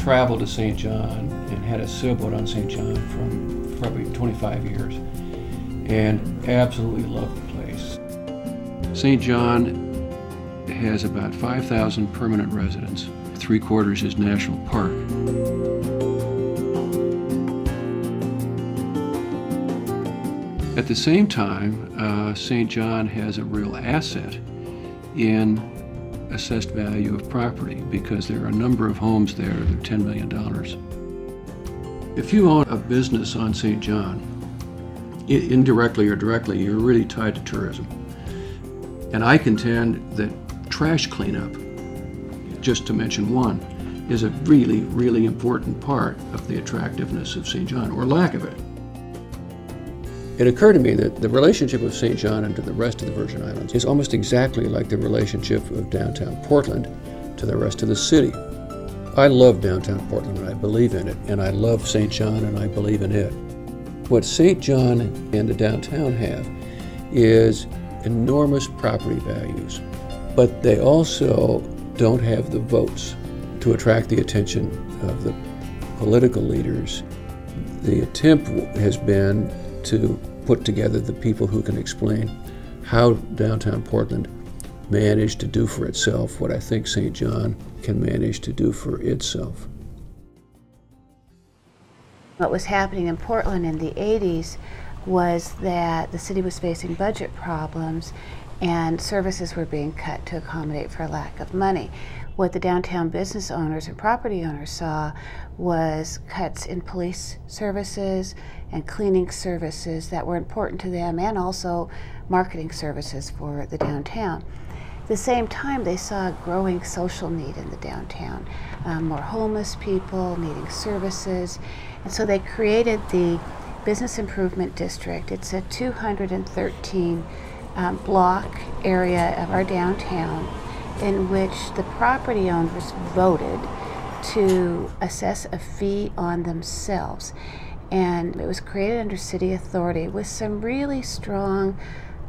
traveled to St. John and had a sailboat on St. John from probably 25 years and absolutely loved the place. St. John has about 5,000 permanent residents. 3/4 is national park. At the same time, St. John has a real asset in assessed value of property because there are a number of homes there that are $10 million. If you own a business on St. John, indirectly or directly, you're really tied to tourism. And I contend that trash cleanup, just to mention one, is a really, really important part of the attractiveness of St. John, or lack of it. It occurred to me that the relationship of St. John and to the rest of the Virgin Islands is almost exactly like the relationship of downtown Portland to the rest of the city. I love downtown Portland and I believe in it, and I love St. John and I believe in it. What St. John and the downtown have is enormous property values, but they also don't have the votes to attract the attention of the political leaders. The attempt has been to put together the people who can explain how downtown Portland managed to do for itself what I think St. John can manage to do for itself. What was happening in Portland in the 80s was that the city was facing budget problems and services were being cut to accommodate for a lack of money. What the downtown business owners and property owners saw was cuts in police services and cleaning services that were important to them, and also marketing services for the downtown. At the same time, they saw a growing social need in the downtown, more homeless people needing services, and so they created the Business Improvement District. It's a 213 block area of our downtown in which the property owners voted to assess a fee on themselves. And it was created under city authority with some really strong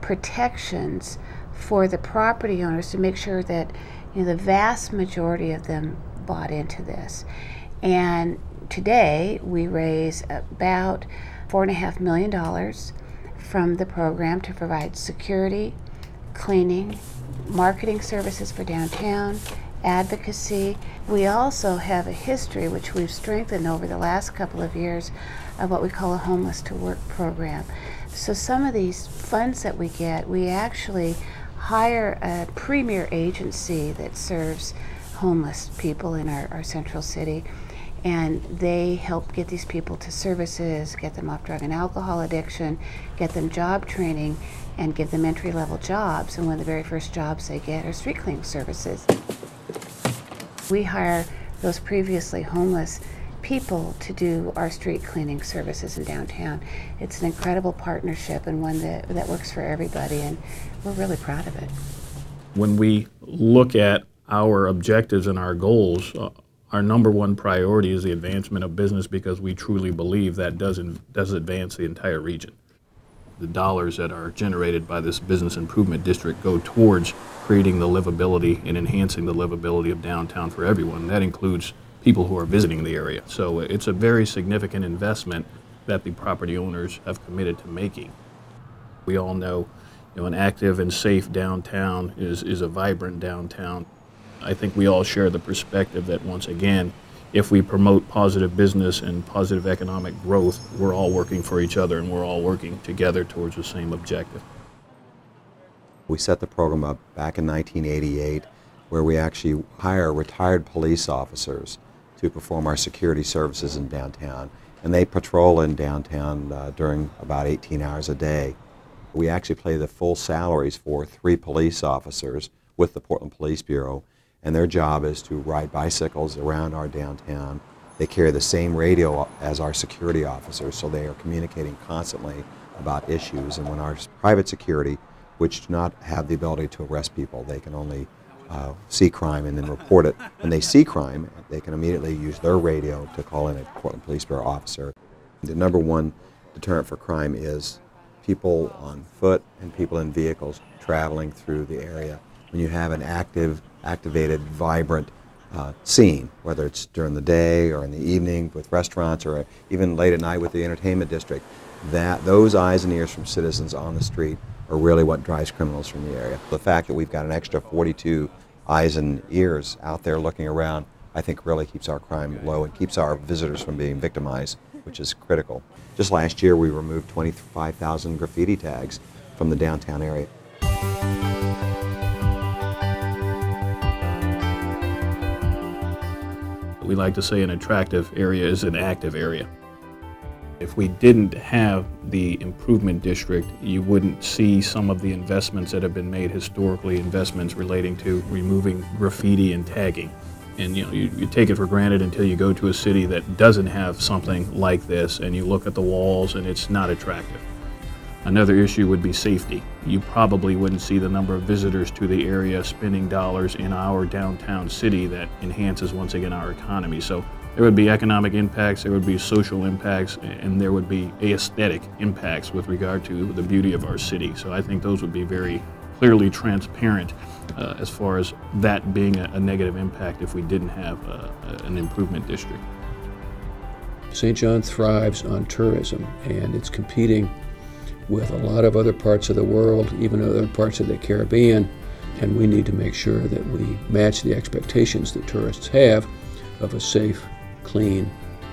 protections for the property owners to make sure that, you know, the vast majority of them bought into this. And today we raise about $4.5 million from the program to provide security, cleaning, marketing services for downtown, advocacy. We also have a history, which we've strengthened over the last couple of years, of what we call a Homeless to Work program. So some of these funds that we get, we actually hire a premier agency that serves homeless people in our central city, and they help get these people to services, get them off drug and alcohol addiction, get them job training, and give them entry-level jobs. And one of the very first jobs they get are street cleaning services. We hire those previously homeless people to do our street cleaning services in downtown. It's an incredible partnership and one that works for everybody, and we're really proud of it. When we look at our objectives and our goals, our number one priority is the advancement of business, because we truly believe that does advance the entire region. The dollars that are generated by this Business Improvement District go towards creating the livability and enhancing the livability of downtown for everyone. That includes people who are visiting the area. So it's a very significant investment that the property owners have committed to making. We all know, an active and safe downtown is a vibrant downtown. I think we all share the perspective that, once again, if we promote positive business and positive economic growth, we're all working for each other and we're all working together towards the same objective. We set the program up back in 1988, where we actually hire retired police officers to perform our security services in downtown. And they patrol in downtown during about 18 hours a day. We actually pay the full salaries for 3 police officers with the Portland Police Bureau, and their job is to ride bicycles around our downtown. They carry the same radio as our security officers, so they are communicating constantly about issues. And when our private security, which do not have the ability to arrest people, they can only see crime and then report it. When they see crime, they can immediately use their radio to call in a Portland Police Bureau officer. The number one deterrent for crime is people on foot and people in vehicles traveling through the area. When you have an activated, vibrant scene, whether it's during the day or in the evening with restaurants or even late at night with the entertainment district, that those eyes and ears from citizens on the street are really what drives criminals from the area. The fact that we've got an extra 42 eyes and ears out there looking around, I think really keeps our crime low and keeps our visitors from being victimized, which is critical. Just last year we removed 25,000 graffiti tags from the downtown area. We like to say an attractive area is an active area. If we didn't have the improvement district, you wouldn't see some of the investments that have been made historically, investments relating to removing graffiti and tagging. And you take it for granted until you go to a city that doesn't have something like this and you look at the walls and it's not attractive. Another issue would be safety. You probably wouldn't see the number of visitors to the area spending dollars in our downtown city that enhances, once again, our economy. So there would be economic impacts, there would be social impacts, and there would be aesthetic impacts with regard to the beauty of our city. So I think those would be very clearly transparent as far as that being a negative impact if we didn't have an improvement district. St. John thrives on tourism, and it's competing with a lot of other parts of the world, even other parts of the Caribbean, and we need to make sure that we match the expectations that tourists have of a safe, clean,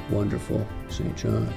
wonderful St. John.